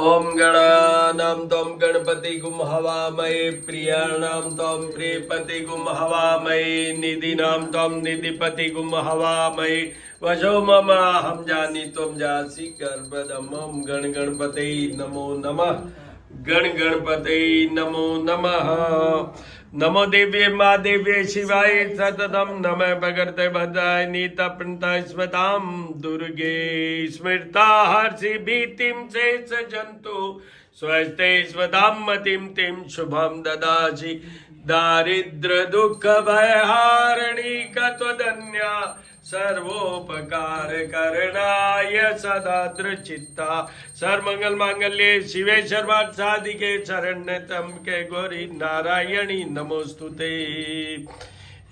ओम गणानां त्वं गणपतिगुं हवामहे प्रियाणां त्वं प्रियपतिगुं हवामहे निधीनां त्वं निधिपतिगुं हवामहे वशो मम अहं जानी त्वं जासि गर्भदम् ओम गण गणपते नमो नमः गण गणपते नमो नमः नमो देव्ये महादेव्ये शिवाय सततं नमः भगवते भद्राय नीतप्रणताय स्मतां दुर्गे स्मृता हर्षि भीतिं शेष जन्तु स्वस्ते स्वदां मतिं तिं शुभं ददासि दारिद्र दुःख भयहारिणी कत्वधन्या सर्वोपकार करणाय सदा दृचित्ता सर्वमंगल मांगल्ये शिवे सर्वार्थ साधिके शरण्ये त्र्यंबके गौरी नारायणी नमोस्तुते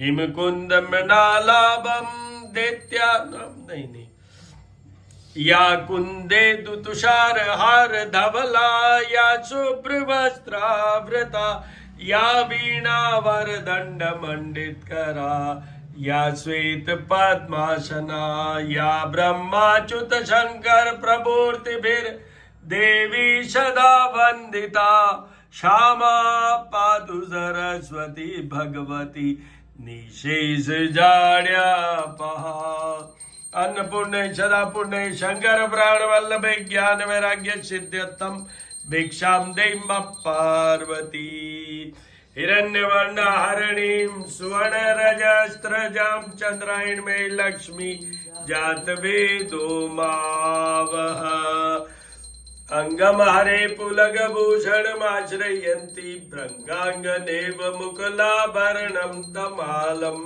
हिमकुंद मृणालाभं दैत्या नहीं या कुंदे तुषार हार धवला या शुभ्र वस्त्रावृता या वीणा वरदंड मंडित करा या श्वेत पद्मासना या ब्रह्माच्युत शंकर प्रभूर्तिभिर देवी सदा वंदिता श्यामा पादु सरस्वती भगवती निशेष जाड्या पहा अन्नपूर्णे सदा पूर्णे शंकर प्राण वल्लभ ज्ञान वैराग्य सिद्ध्यर्थम भिक्षां देहि पार्वती हिरण्यवर्ण हरणीं सुवर्ण रजस्त्रजां चंद्रायणमय लक्ष्मी जात वेदो मावह अंगम हरे पुलग भूषण आश्रयन्ति भृंगांगनेव मुकुलाभरणं तमालम्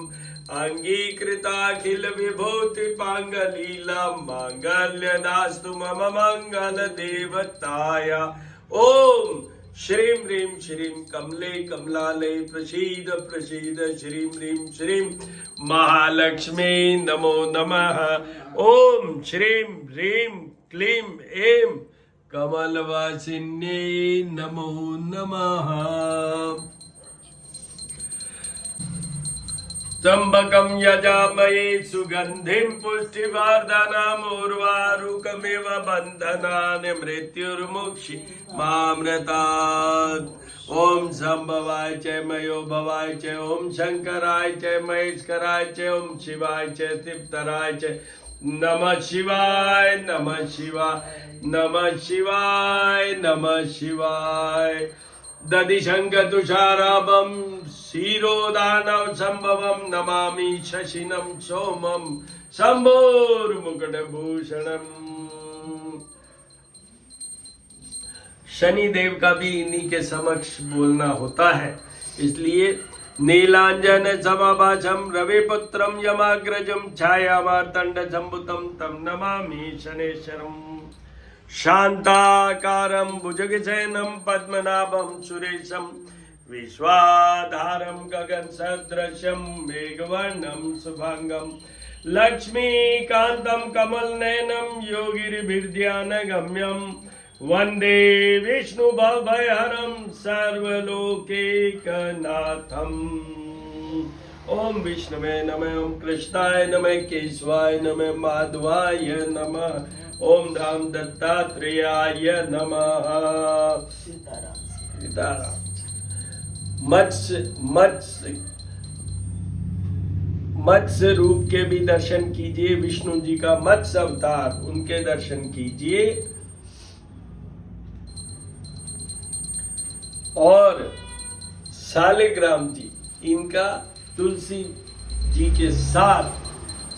अंगीकृताखिल विभूति पांगलीला मांगल्यदास्तु मम मंगल देवताया ओम श्रीं ह्रीं श्रीं कमले कमलाले प्रसीद प्रसीद श्रीं ह्रीं श्रीं महालक्ष्मी नमो नमः ओम श्रीं ह्रीं क्लीं ऐं कमलवासिन्ये नमो नमः त्र्यंबकं यजामहे सुगंधिं पुष्टिवर्धनम् उर्वारुकमिव बन्धनान् मृत्युर्मुक्षि मामृतात् ओम संभवाय च मयो भवाय च ओम शंकराय च महेश्वराय च ओम शिवाय च शिवतराय च नमः शिवाय नमः शिवाय नमः शिवाय नमः शिवाय दधिशंक तुषाराभं क्षीरोदानव संभवं नमामि शशिनं सोमं शंभोर्मुकुटभूषणम् शनि देव का भी इन्हीं के समक्ष बोलना होता है, इसलिए नीलांजन समाभासं रविपुत्रं यमाग्रजं छायामार्तंड संभुतं तं नमामि शनेश्वरम् शांताकारं भुजगशयनं पद्मनाभं सुरेशं विश्वाधारं गगनसदृशं मेघवर्णं शुभांगं लक्ष्मीकान्तं कमलनयनं योगिभिर्ध्यानगम्यं वन्दे विष्णुभवभयहरं सर्वलोकैकनाथम् ओम विष्णवे नमः ओम कृष्णाय नमः केशवाय नमः माधवाय नमः ओम राम दत्तात्रेयाय नमः सीताराम मत्स्य रूप के भी दर्शन कीजिए, विष्णु जी का मत्स्य अवतार उनके दर्शन कीजिए और शालिग्राम जी इनका तुलसी जी के साथ,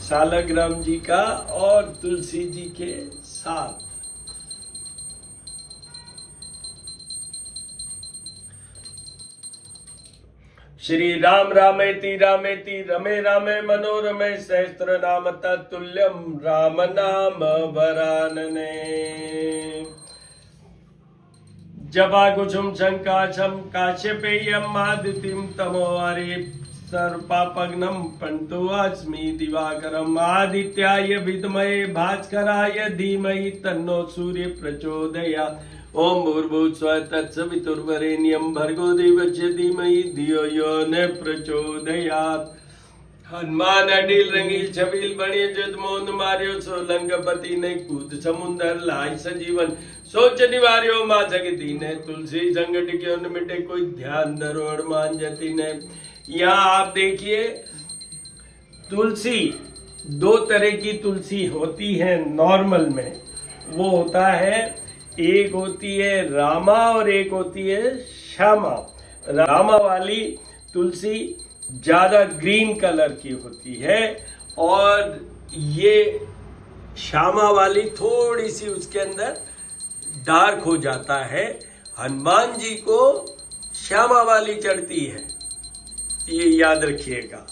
शालिग्राम जी का और तुलसी जी के साथ श्री राम रामेति रामेति रमे रामे मनोरमे सहस्त्र नाम तत्तुल्यम राम नाम वरानने जपाकुसुम शंकाशं काश्यपेयम् आदितिं तमोहरे सर्वपापघ्नं प्रणतोऽस्मि दिवाकरम् आदित्याय विद्महे भास्कराय धीमहि तन्नो सूर्य प्रचोदयात् ओम भूर्भुवस्सुवः तत्सवितुर्वरेण्यं भर्गो देवस्य धीमहि धियो यो न प्रचोदयात् हनुमान अडिल रंगील छबील बने जुद मोन मारियो सो लंकापति ने कूद समुंदर लाय सजीवन सोच निवार्यो माँ जगती ने तुलसी संगठ क्यों न मिटे कोई ध्यान धरो हनुमान जति ने। यहाँ आप देखिए तुलसी, दो तरह की तुलसी होती है नॉर्मल में। वो होता है, एक होती है रामा और एक होती है श्यामा। रामा वाली तुलसी ज़्यादा ग्रीन कलर की होती है और ये श्यामा वाली थोड़ी सी उसके अंदर डार्क हो जाता है। हनुमान जी को श्यामा वाली चढ़ती है, ये याद रखिएगा।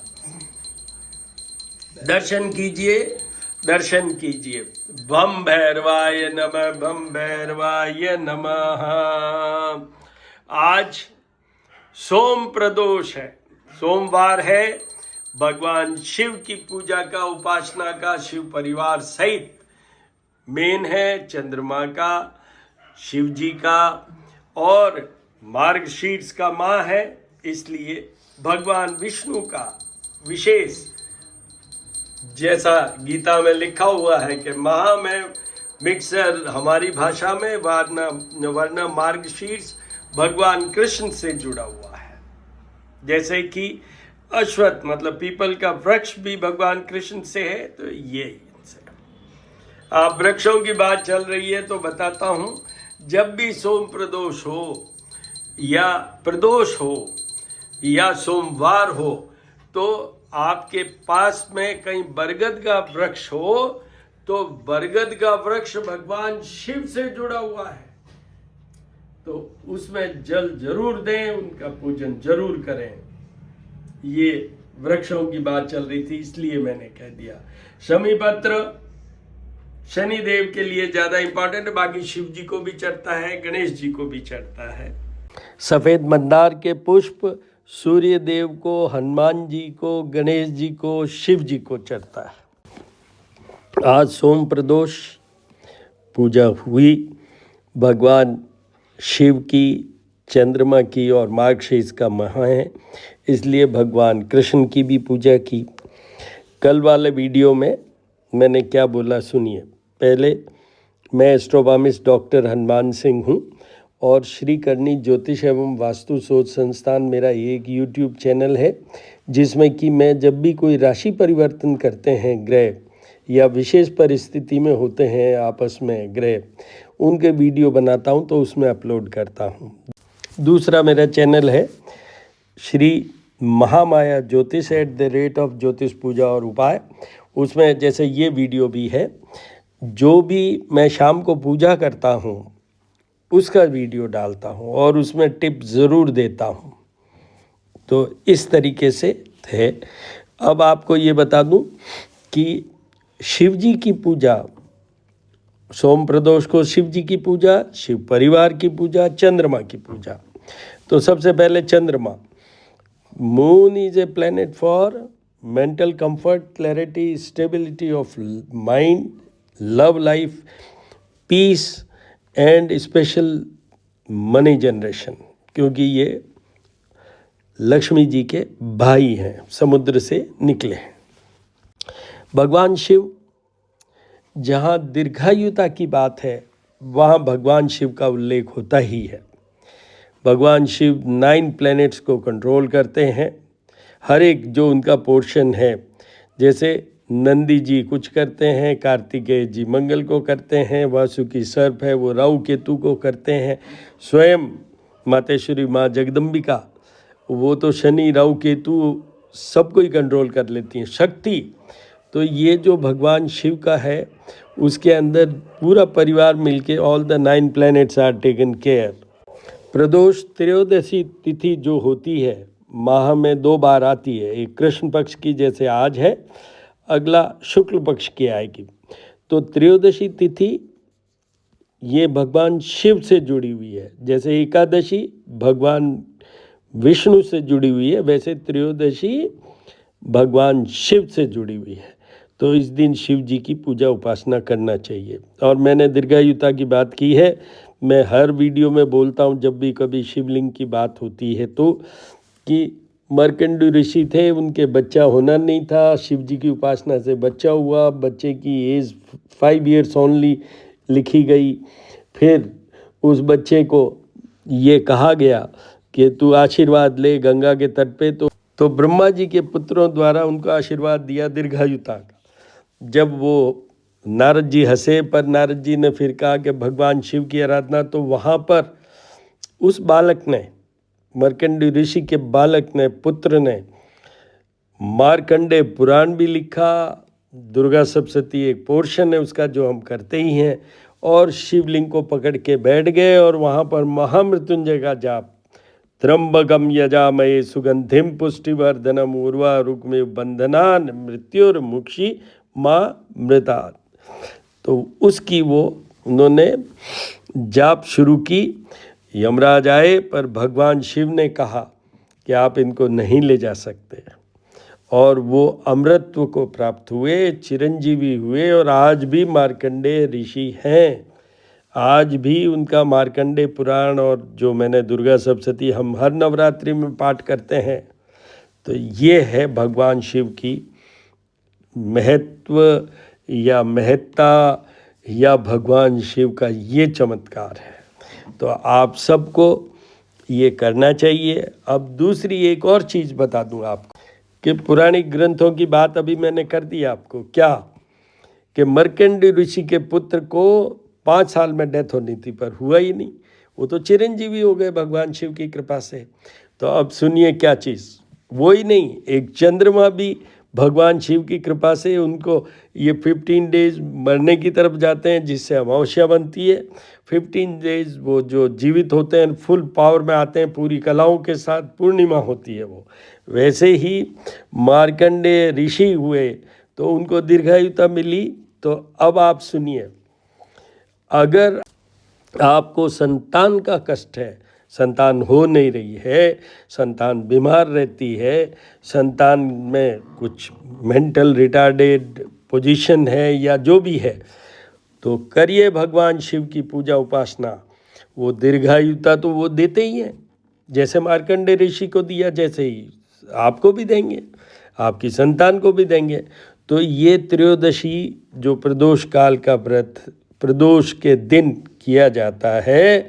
दर्शन कीजिए, दर्शन कीजिए। बम भैरवाय नमः, बम भैरवाय नमः। आज सोम प्रदोष है, सोमवार है। भगवान शिव की पूजा का, उपासना का शिव परिवार सहित मेन है चंद्रमा का, शिव जी का और मार्गशीर्ष का माह है, इसलिए भगवान विष्णु का विशेष, जैसा गीता में लिखा हुआ है कि महा में मिक्सर हमारी भाषा में वरना मार्गशीर्ष भगवान कृष्ण से जुड़ा हुआ है। जैसे कि अश्वत्थ मतलब पीपल का वृक्ष भी भगवान कृष्ण से है, तो ये इनसे। आप वृक्षों की बात चल रही है तो बताता हूँ, जब भी सोम प्रदोष हो या प्रदोष हो या सोमवार हो तो आपके पास में कहीं बरगद का वृक्ष हो तो बरगद का वृक्ष भगवान शिव से जुड़ा हुआ है, तो उसमें जल जरूर दें, उनका पूजन जरूर करें। ये वृक्षों की बात चल रही थी इसलिए मैंने कह दिया। शमी पत्र शनि देव के लिए ज्यादा इंपॉर्टेंट है, बाकी शिव जी को भी चढ़ता है, गणेश जी को भी चढ़ता है। सफेद मंदार के पुष्प सूर्य देव को, हनुमान जी को, गणेश जी को, शिव जी को चढ़ता है। आज सोम प्रदोष पूजा हुई भगवान शिव की, चंद्रमा की और मार्गशीर्ष का माह है, इसलिए भगवान कृष्ण की भी पूजा की। कल वाले वीडियो में मैंने क्या बोला सुनिए। पहले, मैं एस्ट्रोनॉमिस्ट डॉक्टर हनुमान सिंह हूँ और श्री करणी ज्योतिष एवं वास्तु शोध संस्थान मेरा एक यूट्यूब चैनल है, जिसमें कि मैं जब भी कोई राशि परिवर्तन करते हैं ग्रह या विशेष परिस्थिति में होते हैं आपस में ग्रह, उनके वीडियो बनाता हूं तो उसमें अपलोड करता हूं। दूसरा मेरा चैनल है श्री महामाया ज्योतिष @ ज्योतिष पूजा और उपाय। उसमें जैसे ये वीडियो भी है, जो भी मैं शाम को पूजा करता हूं उसका वीडियो डालता हूं और उसमें टिप ज़रूर देता हूं। तो इस तरीके से है। अब आपको ये बता दूं कि शिव जी की पूजा, सोम प्रदोष को शिव जी की पूजा, शिव परिवार की पूजा, चंद्रमा की पूजा। तो सबसे पहले चंद्रमा। Moon is a planet for mental comfort, clarity, stability of mind, love life, peace and special money generation, क्योंकि ये लक्ष्मी जी के भाई हैं, समुद्र से निकले हैं। भगवान शिव, जहाँ दीर्घायुता की बात है वहाँ भगवान शिव का उल्लेख होता ही है। भगवान शिव 9 प्लैनेट्स को कंट्रोल करते हैं, हर एक जो उनका पोर्शन है। जैसे नंदी जी कुछ करते हैं, कार्तिकेय जी मंगल को करते हैं, वासुकी सर्प है वो राहु केतु को करते हैं, स्वयं मातेश्वरी माँ जगदम्बिका वो तो शनि राहु केतु सबको ही कंट्रोल कर लेती हैं, शक्ति। तो ये जो भगवान शिव का है उसके अंदर पूरा परिवार मिलके all the 9 planets are taken care. प्रदोष त्रयोदशी तिथि जो होती है माह में 2 बार आती है, एक कृष्ण पक्ष की जैसे आज है, अगला शुक्ल पक्ष की आएगी। तो त्रयोदशी तिथि ये भगवान शिव से जुड़ी हुई है। जैसे एकादशी भगवान विष्णु से जुड़ी हुई है, वैसे त्रयोदशी भगवान शिव से जुड़ी हुई है। तो इस दिन शिव जी की पूजा उपासना करना चाहिए। और मैंने दीर्घायुता की बात की है, मैं हर वीडियो में बोलता हूँ जब भी कभी शिवलिंग की बात होती है तो, कि मार्कंडेय ऋषि थे, उनके बच्चा होना नहीं था, शिव जी की उपासना से बच्चा हुआ, बच्चे की एज 5 years ओनली लिखी गई। फिर उस बच्चे को ये कहा गया कि तू आशीर्वाद ले गंगा के तट पे, तो ब्रह्मा जी के पुत्रों द्वारा उनको आशीर्वाद दिया दीर्घायुता का। जब वो नारद जी हंसे, पर नारद जी ने फिर कहा कि भगवान शिव की आराधना, तो वहाँ पर उस बालक ने, मार्कंडेय ऋषि के बालक ने, पुत्र ने मार्कंडेय पुराण भी लिखा। दुर्गा सप्तशती एक पोर्शन है उसका जो हम करते ही हैं, और शिवलिंग को पकड़ के बैठ गए और वहाँ पर महामृत्युंजय का जाप, त्र्यंबकम यजामहे सुगंधिम पुष्टिवर्धनम उर्वारुकमिव बंधनान् मृत्युर्मुक्षी माँ मृतात्। तो उसकी वो उन्होंने जाप शुरू की। यमराज आए, पर भगवान शिव ने कहा कि आप इनको नहीं ले जा सकते, और वो अमृतत्व को प्राप्त हुए, चिरंजीवी हुए, और आज भी मार्कंडेय ऋषि हैं। आज भी उनका मार्कंडेय पुराण, और जो मैंने दुर्गा सप्तशती हम हर नवरात्रि में पाठ करते हैं, तो ये है भगवान शिव की महत्व या महत्ता, या भगवान शिव का ये चमत्कार है। तो आप सबको ये करना चाहिए। अब दूसरी एक और चीज़ बता दूं आपको कि पुराणिक ग्रंथों की बात अभी मैंने कर दी आपको, क्या कि मार्कंडेय ऋषि के पुत्र को 5 साल में डेथ होनी थी, पर हुआ ही नहीं, वो तो चिरंजीवी हो गए भगवान शिव की कृपा से। तो अब सुनिए क्या चीज़, वो ही नहीं, एक चंद्रमा भी भगवान शिव की कृपा से उनको ये 15 डेज मरने की तरफ जाते हैं, जिससे अमावस्या बनती है। 15 डेज वो जो जीवित होते हैं फुल पावर में आते हैं, पूरी कलाओं के साथ पूर्णिमा होती है वो। वैसे ही मार्कंडेय ऋषि हुए तो उनको दीर्घायुता मिली। तो अब आप सुनिए, अगर आपको संतान का कष्ट है, संतान हो नहीं रही है, संतान बीमार रहती है, संतान में कुछ मेंटल रिटार्डेड पोजीशन है या जो भी है, तो करिए भगवान शिव की पूजा उपासना। वो दीर्घायुता तो वो देते ही हैं, जैसे मार्कंडेय ऋषि को दिया, जैसे ही आपको भी देंगे, आपकी संतान को भी देंगे। तो ये त्रयोदशी जो प्रदोष काल का व्रत प्रदोष के दिन किया जाता है,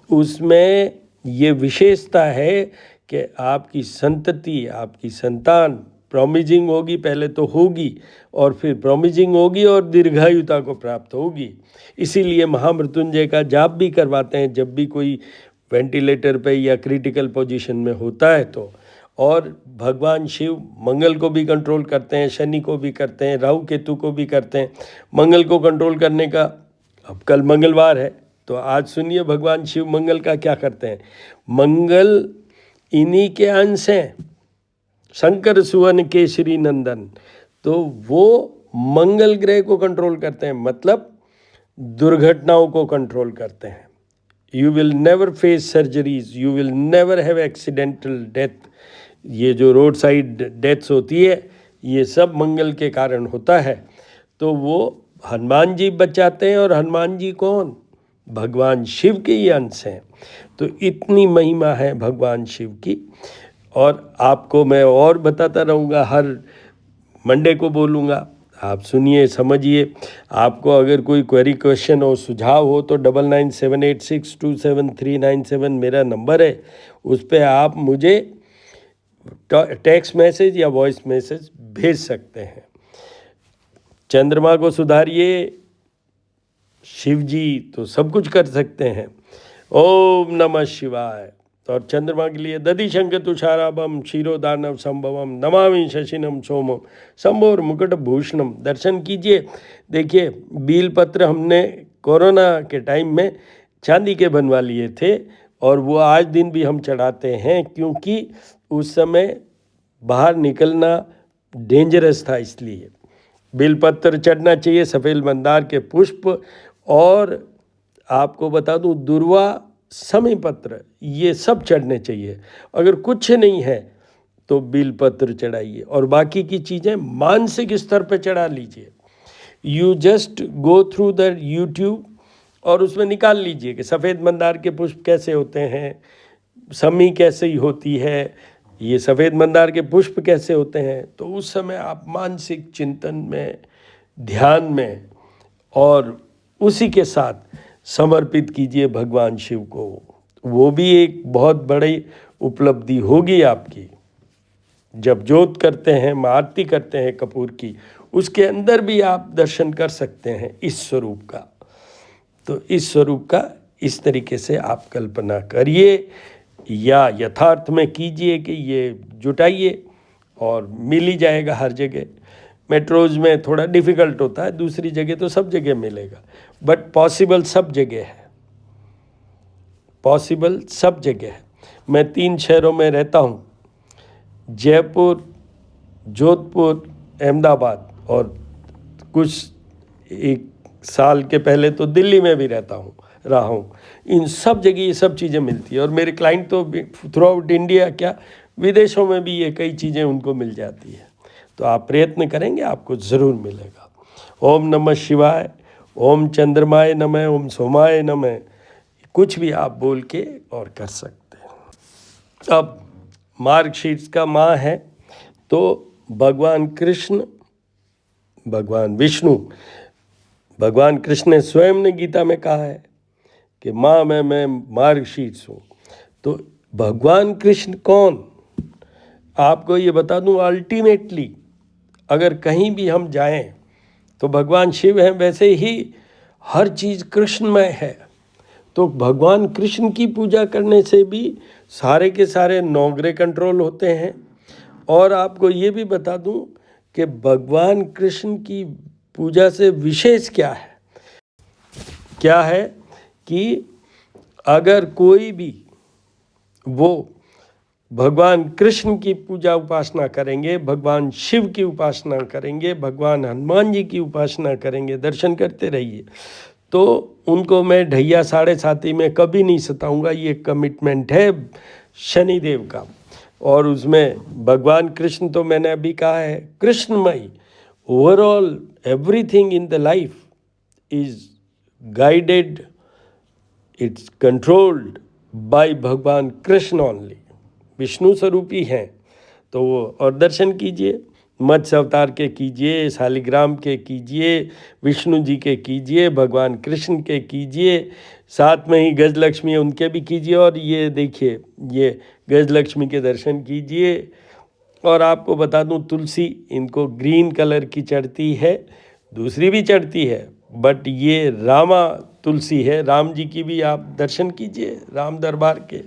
उसमें ये विशेषता है कि आपकी संतति, आपकी संतान प्रॉमिजिंग होगी, पहले तो होगी, और फिर प्रॉमिजिंग होगी और दीर्घायुता को प्राप्त होगी। इसीलिए महामृत्युंजय का जाप भी करवाते हैं जब भी कोई वेंटिलेटर पे या क्रिटिकल पोजीशन में होता है तो। और भगवान शिव मंगल को भी कंट्रोल करते हैं, शनि को भी करते हैं, राहु केतु को भी करते हैं। मंगल को कंट्रोल करने का, अब कल मंगलवार है तो आज सुनिए भगवान शिव मंगल का क्या करते हैं। मंगल इन्हीं के अंश हैं, शंकर सुवन केसरी नंदन। तो वो मंगल ग्रह को कंट्रोल करते हैं, मतलब दुर्घटनाओं को कंट्रोल करते हैं। You will never face surgeries, you will never have accidental death. ये जो रोड साइड डेथ्स होती है, ये सब मंगल के कारण होता है। तो वो हनुमान जी बचाते हैं, और हनुमान जी कौन? भगवान शिव के ही अंश हैं। तो इतनी महिमा है भगवान शिव की, और आपको मैं और बताता रहूँगा, हर मंडे को बोलूँगा, आप सुनिए, समझिए। आपको अगर कोई क्वेरी, क्वेश्चन और सुझाव हो तो 9978627397 मेरा नंबर है, उस पर आप मुझे टेक्स्ट मैसेज या वॉइस मैसेज भेज सकते हैं। चंद्रमा को सुधारिए, शिव जी तो सब कुछ कर सकते हैं। ओम नमः शिवाय। और चंद्रमा के लिए दधि शंख तुषाराभम क्षीरोदानव संभवम नमामि शशिनम सोमम शंभोर मुकुट भूषणम। दर्शन कीजिए। देखिए, बीलपत्र हमने कोरोना के टाइम में चांदी के बनवा लिए थे, और वो आज दिन भी हम चढ़ाते हैं, क्योंकि उस समय बाहर निकलना डेंजरस था। इसलिए बेलपत्र चढ़ना चाहिए, सफ़ेद मंदार के पुष्प, और आपको बता दूं दुर्वा, समय पत्र, ये सब चढ़ने चाहिए। अगर कुछ नहीं है तो बेलपत्र चढ़ाइए, और बाकी की चीज़ें मानसिक स्तर पर चढ़ा लीजिए। You just go through the YouTube और उसमें निकाल लीजिए कि सफ़ेद मंदार के पुष्प कैसे होते हैं, समी कैसे ही होती है, ये सफ़ेद मंदार के पुष्प कैसे होते हैं, तो उस समय आप मानसिक चिंतन में, ध्यान में, और उसी के साथ समर्पित कीजिए भगवान शिव को। वो भी एक बहुत बड़ी उपलब्धि होगी आपकी। जब जोत करते हैं, आरती करते हैं कपूर की, उसके अंदर भी आप दर्शन कर सकते हैं इस स्वरूप का। तो इस स्वरूप का इस तरीके से आप कल्पना करिए या यथार्थ में कीजिए कि ये जुटाइए और मिल ही जाएगा हर जगह। मेट्रोज में थोड़ा डिफ़िकल्ट होता है, दूसरी जगह तो सब जगह मिलेगा, बट पॉसिबल सब जगह है, पॉसिबल सब जगह है। मैं 3 शहरों में रहता हूँ, जयपुर, जोधपुर, अहमदाबाद, और कुछ 1 साल के पहले तो दिल्ली में भी रहा हूँ। इन सब जगह ये सब चीज़ें मिलती है, और मेरे क्लाइंट तो थ्रू आउट इंडिया, क्या विदेशों में भी ये कई चीज़ें उनको मिल जाती है। तो आप प्रयत्न करेंगे, आपको ज़रूर मिलेगा। ओम नमः शिवाय, ओम चंद्रमाय नमः, ओम सोमाय नमः, कुछ भी आप बोल के और कर सकते हैं। अब मार्गशीर्ष का माह है, तो भगवान कृष्ण, भगवान विष्णु, भगवान कृष्ण ने स्वयं ने गीता में कहा है कि माँ मैं मार्गशीर्ष हूँ। तो भगवान कृष्ण कौन, आपको ये बता दूँ, अल्टीमेटली अगर कहीं भी हम जाएं तो भगवान शिव हैं, वैसे ही हर चीज़ कृष्णमय है। तो भगवान कृष्ण की पूजा करने से भी सारे के सारे नौग्रह कंट्रोल होते हैं। और आपको ये भी बता दूं कि भगवान कृष्ण की पूजा से विशेष क्या है कि अगर कोई भी वो भगवान कृष्ण की पूजा उपासना करेंगे, भगवान शिव की उपासना करेंगे, भगवान हनुमान जी की उपासना करेंगे, दर्शन करते रहिए, तो उनको मैं ढैया 7.5 में कभी नहीं सताऊंगा। ये कमिटमेंट है शनिदेव का। और उसमें भगवान कृष्ण तो मैंने अभी कहा है कृष्णमय। Overall everything in the life is guided, it's controlled by भगवान कृष्ण ओनली। विष्णु स्वरूपी हैं। तो वो और दर्शन कीजिए, मत्स्य अवतार के कीजिए, शालिग्राम के कीजिए, विष्णु जी के कीजिए, भगवान कृष्ण के कीजिए, साथ में ही गजलक्ष्मी उनके भी कीजिए। और ये देखिए, ये गजलक्ष्मी के दर्शन कीजिए। और आपको बता दूं, तुलसी इनको ग्रीन कलर की चढ़ती है, दूसरी भी चढ़ती है, बट ये रामा तुलसी है। राम जी की भी आप दर्शन कीजिए, राम दरबार के,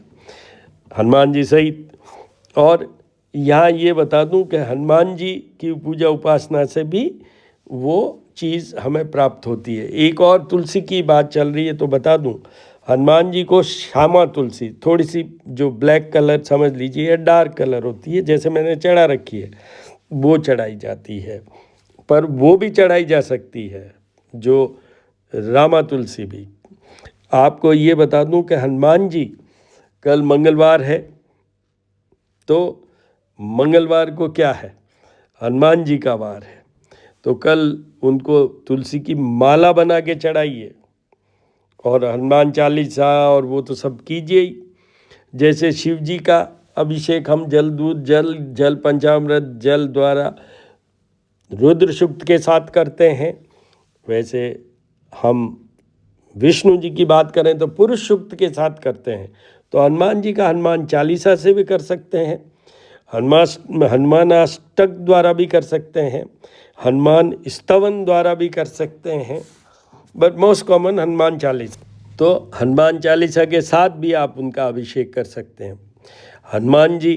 हनुमान जी सहित। और यहाँ ये बता दूं कि हनुमान जी की पूजा उपासना से भी वो चीज़ हमें प्राप्त होती है। एक और तुलसी की बात चल रही है तो बता दूं, हनुमान जी को श्यामा तुलसी, थोड़ी सी जो ब्लैक कलर समझ लीजिए, डार्क कलर होती है, जैसे मैंने चढ़ा रखी है, वो चढ़ाई जाती है। पर वो भी चढ़ाई जा सकती है जो रामा तुलसी भी। आपको ये बता दूं कि हनुमान जी, कल मंगलवार है, तो मंगलवार को क्या है, हनुमान जी का वार है, तो कल उनको तुलसी की माला बना के चढ़ाइए और हनुमान चालीसा और वो तो सब कीजिए ही। जैसे शिव जी का अभिषेक हम जल, दूध, जल पंचामृत जल द्वारा रुद्र सूक्त के साथ करते हैं, वैसे हम विष्णु जी की बात करें तो पुरुष सूक्त के साथ करते हैं। तो हनुमान जी का हनुमान चालीसा से भी कर सकते हैं, हनुमान अष्टक द्वारा भी कर सकते हैं, हनुमान स्तवन द्वारा भी कर सकते हैं, but most common Hanuman Chalisa. तो हनुमान चालीसा के साथ भी आप उनका अभिषेक कर सकते हैं। हनुमान जी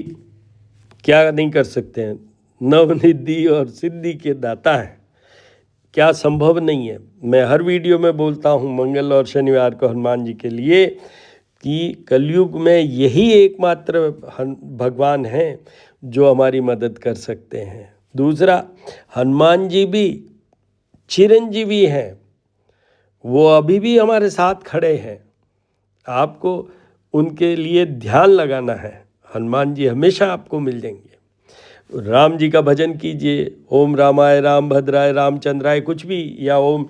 क्या नहीं कर सकते हैं, नवनिधि और सिद्धि के दाता हैं, क्या संभव नहीं है। मैं हर वीडियो में बोलता हूँ मंगल और शनिवार को हनुमान जी के लिए कि कलयुग में यही एकमात्र भगवान हैं जो हमारी मदद कर सकते हैं। दूसरा, हनुमान जी भी चिरंजीवी हैं, वो अभी भी हमारे साथ खड़े हैं। आपको उनके लिए ध्यान लगाना है, हनुमान जी हमेशा आपको मिल जाएंगे। राम जी का भजन कीजिए, ओम रामाय राम भद्राय रामचंद्राय, कुछ भी, या ओम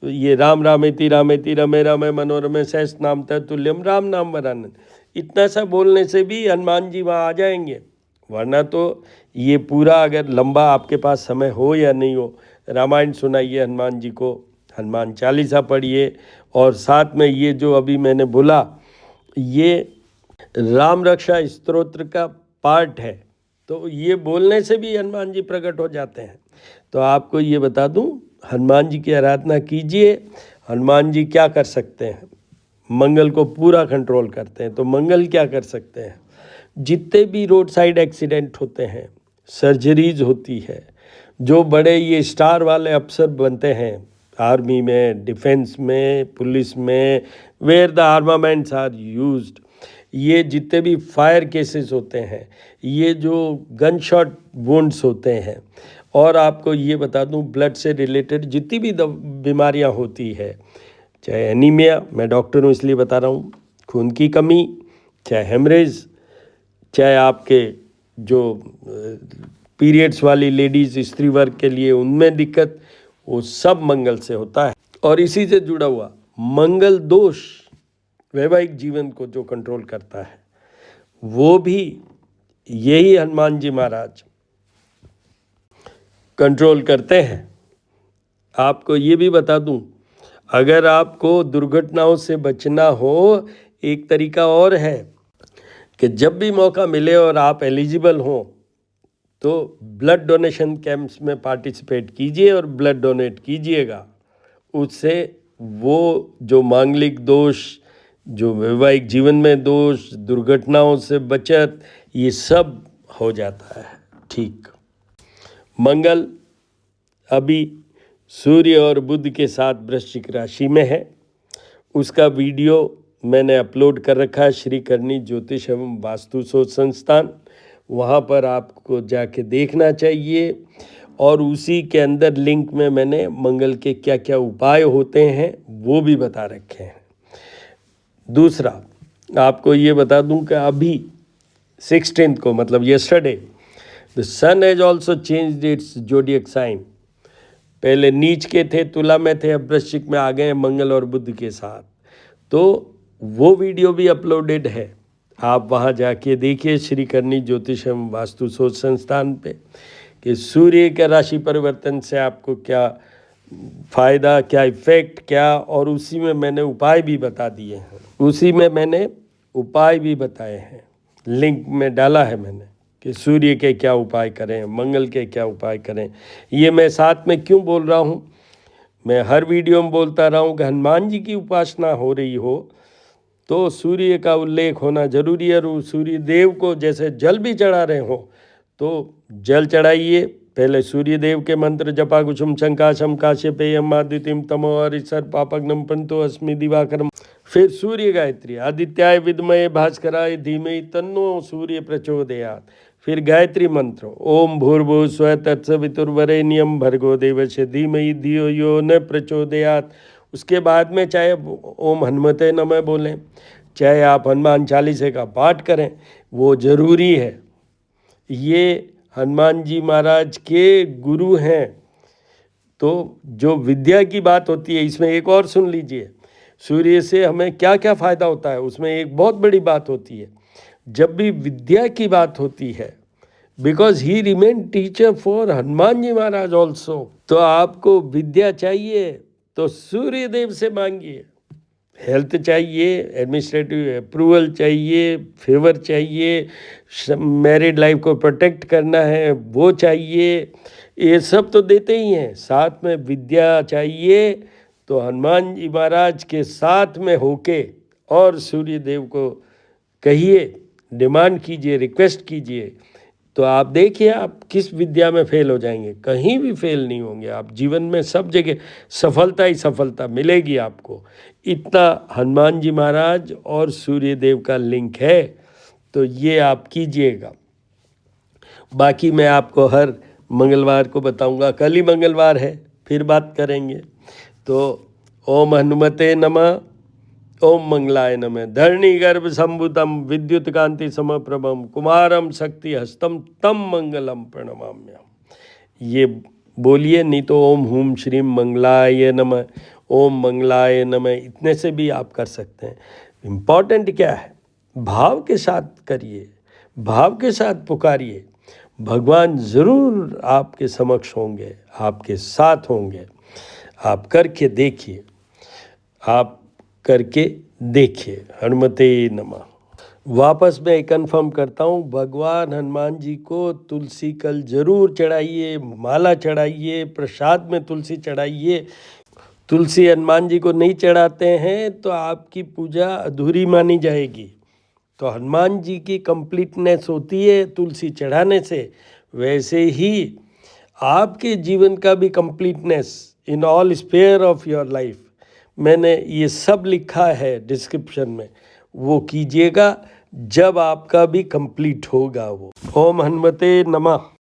ये राम रामेति रमे रामे मनोरमे सहस नाम तत्तुल्यम राम नाम वरानन, इतना सा बोलने से भी हनुमान जी वहाँ आ जाएंगे। वरना तो ये पूरा अगर लंबा आपके पास समय हो या नहीं हो, रामायण सुनाइए हनुमान जी को, हनुमान चालीसा पढ़िए, और साथ में ये जो अभी मैंने बोला ये राम रक्षा स्तोत्र का पार्ट है, तो ये बोलने से भी हनुमान जी प्रकट हो जाते हैं। तो आपको ये बता दूं, हनुमान जी की आराधना कीजिए। हनुमान जी क्या कर सकते हैं? मंगल को पूरा कंट्रोल करते हैं। तो मंगल क्या कर सकते हैं? जितने भी रोड साइड एक्सीडेंट होते हैं, सर्जरीज होती है, जो बड़े ये स्टार वाले अफसर बनते हैं आर्मी में, डिफेंस में, पुलिस में, where the armaments are used, ये जितने भी फायर केसेस होते हैं, ये जो गन शॉट वुंड्स होते हैं, और आपको ये बता दूं ब्लड से रिलेटेड जितनी भी बीमारियां होती है, चाहे एनीमिया, मैं डॉक्टर हूँ इसलिए बता रहा हूँ, खून की कमी, चाहे हेमरेज, चाहे आपके जो पीरियड्स वाली लेडीज़, स्त्री वर्ग के लिए उनमें दिक्कत, वो सब मंगल से होता है। और इसी से जुड़ा हुआ मंगल दोष वैवाहिक जीवन को जो कंट्रोल करता है, वो भी यही हनुमान जी महाराज कंट्रोल करते हैं। आपको ये भी बता दूं, अगर आपको दुर्घटनाओं से बचना हो, एक तरीका और है कि जब भी मौका मिले और आप एलिजिबल हों तो ब्लड डोनेशन कैंप्स में पार्टिसिपेट कीजिए और ब्लड डोनेट कीजिएगा। उससे वो जो मांगलिक दोष, जो वैवाहिक जीवन में दोष, दुर्घटनाओं से बचत, ये सब हो जाता है ठीक। मंगल अभी सूर्य और बुध के साथ वृश्चिक राशि में है। उसका वीडियो मैंने अपलोड कर रखा है श्री करनी ज्योतिष एवं वास्तु शोध संस्थान, वहाँ पर आपको जाके देखना चाहिए। और उसी के अंदर लिंक में मैंने मंगल के क्या क्या उपाय होते हैं वो भी बता रखे हैं। दूसरा आपको ये बता दूं कि अभी 16 को, मतलब yesterday, the sun has also changed its zodiac sign. पहले नीच के थे, तुला में थे, अब वृश्चिक में आ गए मंगल और बुध के साथ। तो वो वीडियो भी अपलोडेड है, आप वहाँ जाके देखिए श्री करनी ज्योतिष एवं वास्तु शोध संस्थान पे, कि सूर्य के राशि परिवर्तन से आपको क्या फ़ायदा, क्या इफ़ेक्ट, क्या, और उसी में मैंने उपाय भी बता दिए हैं, उसी में मैंने उपाय भी बताए हैं, लिंक में डाला है मैंने कि सूर्य के क्या उपाय करें, मंगल के क्या उपाय करें। ये मैं साथ में क्यों बोल रहा हूँ, मैं हर वीडियो में बोलता रहा हूँ कि हनुमान जी की उपासना हो रही हो तो सूर्य का उल्लेख होना जरूरी है। और सूर्य देव को जैसे जल भी चढ़ा रहे हो तो जल चढ़ाइए, पहले सूर्य देव के मंत्र जपा कुसुम शंकाशम काश्यपेयम आदित्यम तमो हरिसर पापग्नम पंतो अस्मि दिवाकरम, फिर सूर्य गायत्री आदित्याय विद्महे भास्कराय धीमहि तन्नो सूर्य प्रचोदयात्, फिर गायत्री मंत्र ओम भूर्भुवः स्वः तत्सवितुर्वरेण्यं भर्गो देवस्य धीमहि धियो यो न प्रचोदयात्। उसके बाद में चाहे ओम हनुमते नमः बोलें, चाहे आप हनुमान चालीसे का पाठ करें, वो ज़रूरी है। ये हनुमान जी महाराज के गुरु हैं। तो जो विद्या की बात होती है, इसमें एक और सुन लीजिए, सूर्य से हमें क्या क्या फ़ायदा होता है, उसमें एक बहुत बड़ी बात होती है। जब भी विद्या की बात होती है, because he remain teacher for Hanuman ji Maharaj also, तो आपको विद्या चाहिए तो सूर्य देव से मांगिए। हेल्थ चाहिए, एडमिनिस्ट्रेटिव अप्रूवल चाहिए, फेवर चाहिए, मैरिड लाइफ को प्रोटेक्ट करना है वो चाहिए, ये सब तो देते ही हैं। साथ में विद्या चाहिए तो हनुमान जी महाराज के साथ में होके और सूर्य देव को कहिए, डिमांड कीजिए, रिक्वेस्ट कीजिए, तो आप देखिए आप किस विद्या में फेल हो जाएंगे, कहीं भी फेल नहीं होंगे आप। जीवन में सब जगह सफलता ही सफलता मिलेगी आपको। इतना हनुमान जी महाराज और सूर्य देव का लिंक है, तो ये आप कीजिएगा। बाकी मैं आपको हर मंगलवार को बताऊंगा, कल ही मंगलवार है, फिर बात करेंगे। तो ओम हनुमते नमः, ओम मंगलाय नमः। धरणी गर्भ संभुतम विद्युत कांति समप्रभम कुमारम शक्ति हस्तम तम मंगलम प्रणमाम्यहम्। ये बोलिए, नहीं तो ओम हुम श्रीम मंगलाय नमः, ओम मंगलाय नमः, इतने से भी आप कर सकते हैं। इम्पॉर्टेंट क्या है, भाव के साथ करिए, भाव के साथ पुकारिए, भगवान ज़रूर आपके समक्ष होंगे, आपके साथ होंगे। आप करके देखिए, आप करके देखिए। हनुमते नमः। वापस मैं कंफर्म करता हूँ, भगवान हनुमान जी को तुलसी कल जरूर चढ़ाइए, माला चढ़ाइए, प्रसाद में तुलसी चढ़ाइए। तुलसी हनुमान जी को नहीं चढ़ाते हैं तो आपकी पूजा अधूरी मानी जाएगी। तो हनुमान जी की कंप्लीटनेस होती है तुलसी चढ़ाने से, वैसे ही आपके जीवन का भी completeness in all sphere of your life, मैंने ये सब लिखा है डिस्क्रिप्शन में, वो कीजिएगा जब आपका भी कंप्लीट होगा वो। ओम हनुमते नमः।